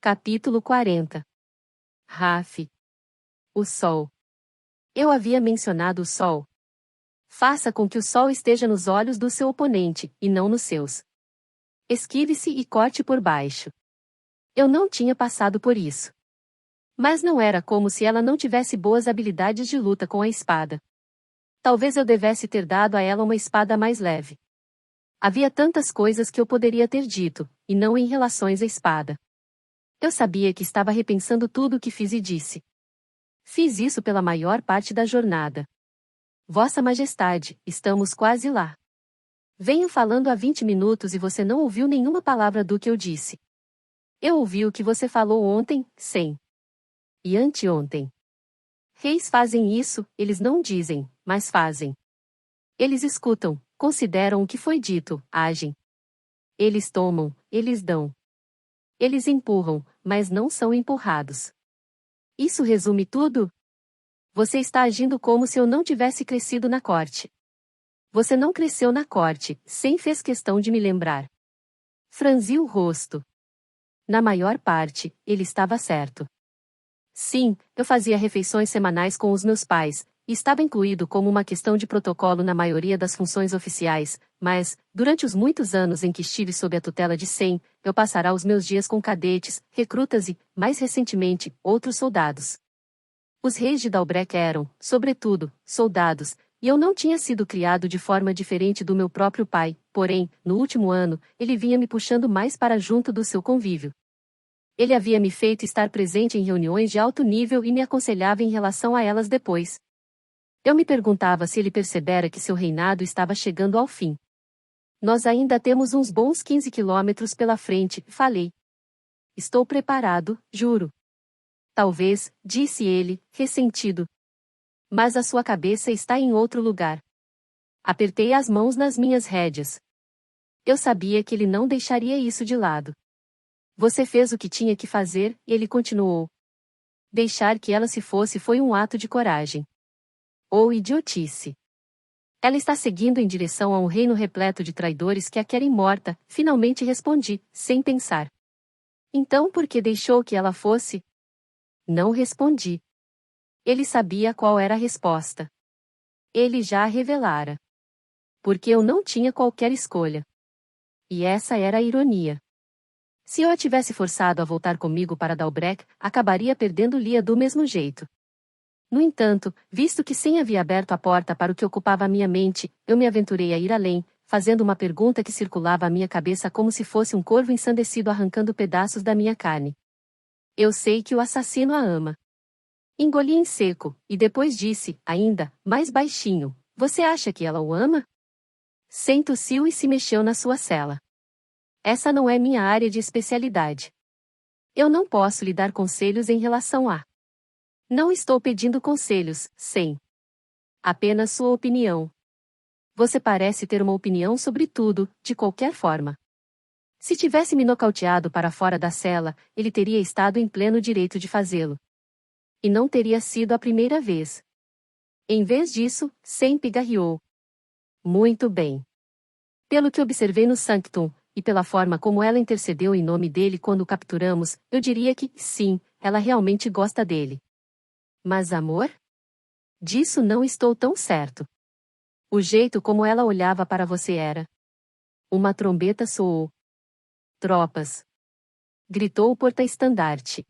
Capítulo 40. Raf. O Sol. Eu havia mencionado o Sol. Faça com que o Sol esteja nos olhos do seu oponente, e não nos seus. Esquive-se e corte por baixo. Eu não tinha passado por isso. Mas não era como se ela não tivesse boas habilidades de luta com a espada. Talvez eu devesse ter dado a ela uma espada mais leve. Havia tantas coisas que eu poderia ter dito, e não em relações à espada. Eu sabia que estava repensando tudo o que fiz e disse. Fiz isso pela maior parte da jornada. Vossa Majestade, estamos quase lá. Venho falando há 20 minutos e você não ouviu nenhuma palavra do que eu disse. Eu ouvi o que você falou ontem, sim. E anteontem. Reis fazem isso, eles não dizem, mas fazem. Eles escutam, consideram o que foi dito, agem. Eles tomam, eles dão. Eles empurram, mas não são empurrados. Isso resume tudo? Você está agindo como se eu não tivesse crescido na corte. Você não cresceu na corte, sem fez questão de me lembrar. Franzi o rosto. Na maior parte, ele estava certo. Sim, eu fazia refeições semanais com os meus pais, e estava incluído como uma questão de protocolo na maioria das funções oficiais, mas, durante os muitos anos em que estive sob a tutela de Sem, eu passará os meus dias com cadetes, recrutas e, mais recentemente, outros soldados. Os reis de Dalbrek eram, sobretudo, soldados, e eu não tinha sido criado de forma diferente do meu próprio pai, porém, no último ano, ele vinha me puxando mais para junto do seu convívio. Ele havia me feito estar presente em reuniões de alto nível e me aconselhava em relação a elas depois. Eu me perguntava se ele percebera que seu reinado estava chegando ao fim. Nós ainda temos uns bons 15 quilômetros pela frente, falei. Estou preparado, juro. Talvez, disse ele, ressentido. Mas a sua cabeça está em outro lugar. Apertei as mãos nas minhas rédeas. Eu sabia que ele não deixaria isso de lado. Você fez o que tinha que fazer, e ele continuou. Deixar que ela se fosse foi um ato de coragem. Ou idiotice. Ela está seguindo em direção a um reino repleto de traidores que a querem morta, finalmente respondi, sem pensar. Então por que deixou que ela fosse? Não respondi. Ele sabia qual era a resposta. Ele já a revelara. Porque eu não tinha qualquer escolha. E essa era a ironia. Se eu a tivesse forçado a voltar comigo para Dalbrek, acabaria perdendo Lia do mesmo jeito. No entanto, visto que Sem havia aberto a porta para o que ocupava a minha mente, eu me aventurei a ir além, fazendo uma pergunta que circulava à minha cabeça como se fosse um corvo ensandecido arrancando pedaços da minha carne. Eu sei que o assassino a ama. Engoli em seco, e depois disse, ainda, mais baixinho, você acha que ela o ama? Sem tossiu e se mexeu na sua cela. Essa não é minha área de especialidade. Eu não posso lhe dar conselhos em relação a... Não estou pedindo conselhos, Sem. Apenas sua opinião. Você parece ter uma opinião sobre tudo, de qualquer forma. Se tivesse me nocauteado para fora da cela, ele teria estado em pleno direito de fazê-lo. E não teria sido a primeira vez. Em vez disso, Sem pigarreou. Muito bem. Pelo que observei no Sanctum, e pela forma como ela intercedeu em nome dele quando o capturamos, eu diria que, sim, ela realmente gosta dele. Mas amor? Disso não estou tão certo. O jeito como ela olhava para você era. Uma trombeta soou. Tropas! Gritou o porta-estandarte.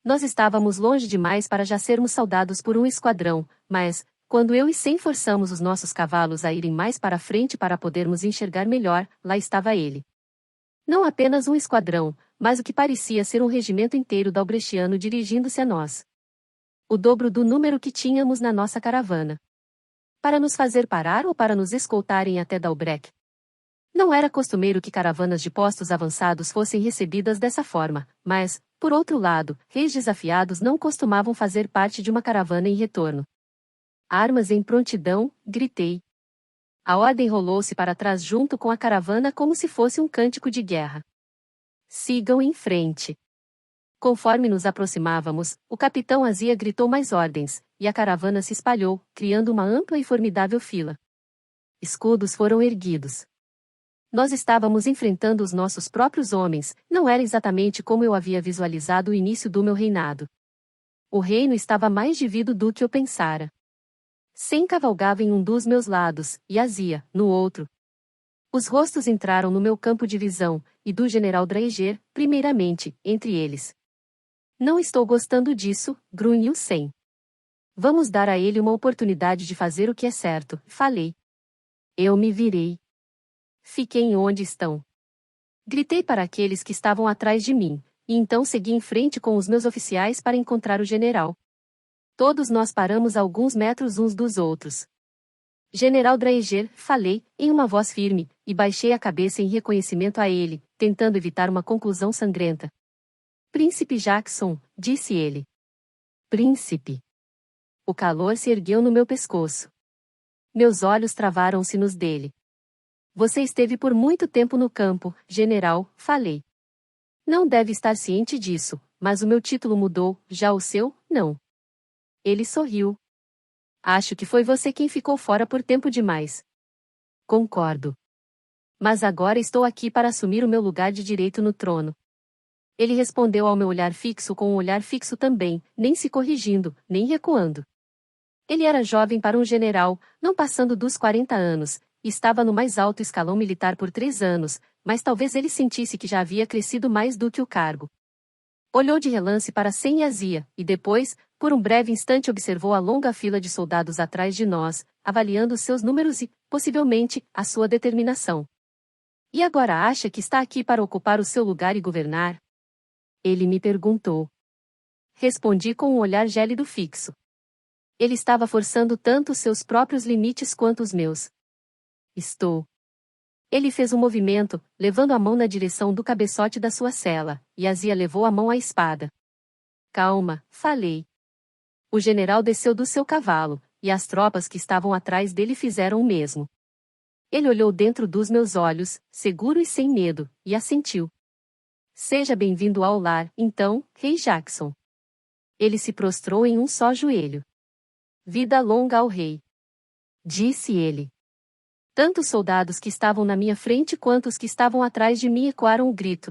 Nós estávamos longe demais para já sermos saudados por um esquadrão, mas, quando eu e Sem forçamos os nossos cavalos a irem mais para frente para podermos enxergar melhor, lá estava ele. Não apenas um esquadrão, mas o que parecia ser um regimento inteiro dalbrechiano dirigindo-se a nós. O dobro do número que tínhamos na nossa caravana. Para nos fazer parar ou para nos escoltarem até Dalbrek? Não era costumeiro que caravanas de postos avançados fossem recebidas dessa forma, mas, por outro lado, reis desafiados não costumavam fazer parte de uma caravana em retorno. Armas em prontidão, gritei. A ordem rolou-se para trás junto com a caravana como se fosse um cântico de guerra. Sigam em frente. Conforme nos aproximávamos, o capitão Azia gritou mais ordens, e a caravana se espalhou, criando uma ampla e formidável fila. Escudos foram erguidos. Nós estávamos enfrentando os nossos próprios homens, não era exatamente como eu havia visualizado o início do meu reinado. O reino estava mais dividido do que eu pensara. Sem cavalgava em um dos meus lados, e Azia, no outro. Os rostos entraram no meu campo de visão, e do general Draeger, primeiramente, entre eles. Não estou gostando disso, grunhiu Sem. Vamos dar a ele uma oportunidade de fazer o que é certo, falei. Eu me virei. Fiquem onde estão. Gritei para aqueles que estavam atrás de mim, e então segui em frente com os meus oficiais para encontrar o general. Todos nós paramos a alguns metros uns dos outros. General Draeger, falei, em uma voz firme, e baixei a cabeça em reconhecimento a ele, tentando evitar uma conclusão sangrenta. Príncipe Jackson, disse ele. Príncipe. O calor se ergueu no meu pescoço. Meus olhos travaram-se nos dele. Você esteve por muito tempo no campo, general, falei. Não deve estar ciente disso, mas o meu título mudou, já o seu, não. Ele sorriu. Acho que foi você quem ficou fora por tempo demais. Concordo. Mas agora estou aqui para assumir o meu lugar de direito no trono. Ele respondeu ao meu olhar fixo com um olhar fixo também, nem se corrigindo, nem recuando. Ele era jovem para um general, não passando dos 40 anos, e estava no mais alto escalão militar por 3 anos, mas talvez ele sentisse que já havia crescido mais do que o cargo. Olhou de relance para Sem e Azia, e depois, por um breve instante observou a longa fila de soldados atrás de nós, avaliando seus números e, possivelmente, a sua determinação. E agora acha que está aqui para ocupar o seu lugar e governar? Ele me perguntou. Respondi com um olhar gélido fixo. Ele estava forçando tanto os seus próprios limites quanto os meus. Estou. Ele fez um movimento, levando a mão na direção do cabeçote da sua cela, e Azia levou a mão à espada. Calma, falei. O general desceu do seu cavalo, e as tropas que estavam atrás dele fizeram o mesmo. Ele olhou dentro dos meus olhos, seguro e sem medo, e assentiu. Seja bem-vindo ao lar, então, Rei Jackson. Ele se prostrou em um só joelho. Vida longa ao rei. Disse ele. Tanto os soldados que estavam na minha frente quanto os que estavam atrás de mim ecoaram o grito.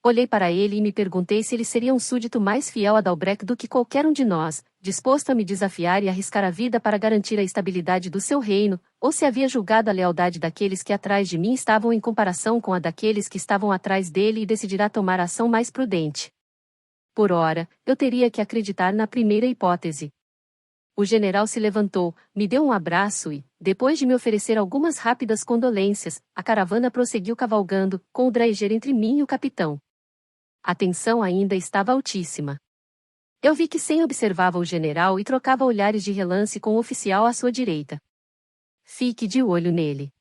Olhei para ele e me perguntei se ele seria um súdito mais fiel a Dalbrek do que qualquer um de nós, disposto a me desafiar e arriscar a vida para garantir a estabilidade do seu reino, ou se havia julgado a lealdade daqueles que atrás de mim estavam em comparação com a daqueles que estavam atrás dele e decidirá tomar ação mais prudente. Por ora, eu teria que acreditar na primeira hipótese. O general se levantou, me deu um abraço e, depois de me oferecer algumas rápidas condolências, a caravana prosseguiu cavalgando, com o Draeger entre mim e o capitão. A tensão ainda estava altíssima. Eu vi que Sem observava o general e trocava olhares de relance com o oficial à sua direita. Fique de olho nele.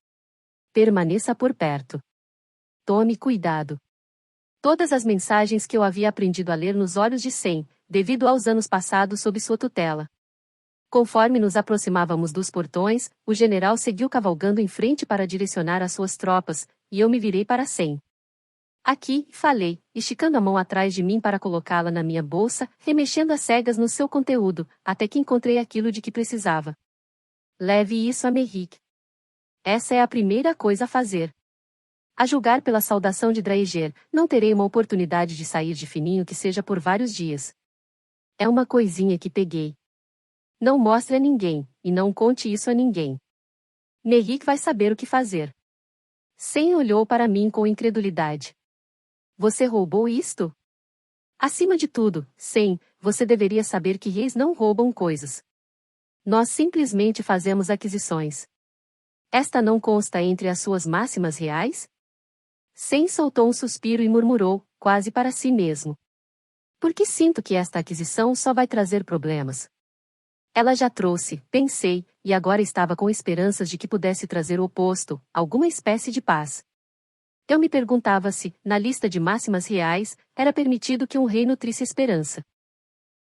Permaneça por perto. Tome cuidado. Todas as mensagens que eu havia aprendido a ler nos olhos de Sem, devido aos anos passados sob sua tutela. Conforme nos aproximávamos dos portões, o general seguiu cavalgando em frente para direcionar as suas tropas, e eu me virei para Sem. Aqui, falei, esticando a mão atrás de mim para colocá-la na minha bolsa, remexendo às cegas no seu conteúdo, até que encontrei aquilo de que precisava. Leve isso a Merrick. Essa é a primeira coisa a fazer. A julgar pela saudação de Draeger, não terei uma oportunidade de sair de fininho que seja por vários dias. É uma coisinha que peguei. Não mostre a ninguém, e não conte isso a ninguém. Merrick vai saber o que fazer. Sem olhou para mim com incredulidade. Você roubou isto? Acima de tudo, Sem, você deveria saber que reis não roubam coisas. Nós simplesmente fazemos aquisições. Esta não consta entre as suas máximas reais? Sem soltou um suspiro e murmurou, quase para si mesmo. Porque sinto que esta aquisição só vai trazer problemas. Ela já trouxe, pensei, e agora estava com esperanças de que pudesse trazer o oposto, alguma espécie de paz. Eu me perguntava se, na lista de máximas reais, era permitido que um rei nutrisse esperança.